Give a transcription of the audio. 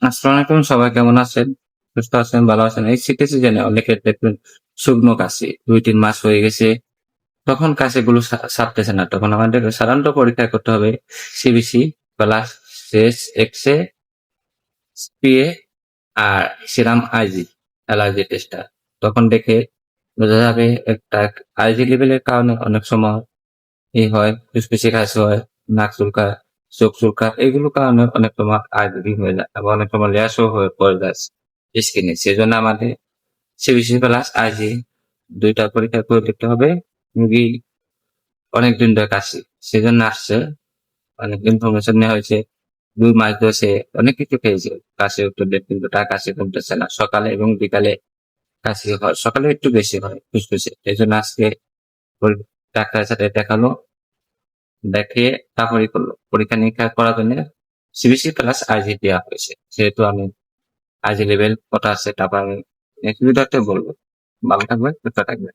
আসসালামু আলাইকুম। সবাই কেমন আছেন? সুস্থ আছেন, ভালো আছেন? এই শীতের সিজনে অনেকের দেখবেন শুকনো কাশি ২-৩ মাস হয়ে গেছে। তখন কাশিগুলো সারতেছে না। তখন আমাদের সাধারণত পরীক্ষা করতে হবে সিবিসি প্লাস চেস্ট এক্স-রে, স্পিএ আর সিরাম আইজি অ্যালার্জি টেস্টটা। তখন দেখে বোঝা যাবে একটা আইজি লেভেলের কারণে অনেক সময় হয়, ফুসফুসে কাশি হয়, নাক চুলকায়, চোখ চুলকায়। এগুলোর কারণে অনেক সময় আইবিডি হয়ে যায়। আবার অনেক সময় র্যাশও হয়ে পড়ে যায় স্কিনে। সেজন্য আমাদের সিবিসি প্লাস আইজি ২ টা পরীক্ষা করে দেখতে হবে। রোগী অনেকদিন ধরে কাশি। সেজন্য আসছে। অনেক ইনফরমেশন নেওয়া হয়েছে। ২ মাস ধরে সে অনেক কিছু খেয়েছে। কাশি উঠতে কিন্তু তার কাশি কমতেছে না। সকালে এবং বিকালে কাশি হয়। সকালে একটু বেশি হয় ফুসফুসে। এজন্য আজকে ডাক্তারের সাথে দেখালো। দেখিয়ে তারপরে করলো। পরীক্ষা-নিরীক্ষা করার জন্য সিবিসি প্লাস আইজি দেওয়া হয়েছে। যেহেতু আমি আইজি লেভেল কত আছে তারপর আমি নেক্সট ভিডিওতে বলবো। ভালো থাকবেন, সুস্থ থাকবেন।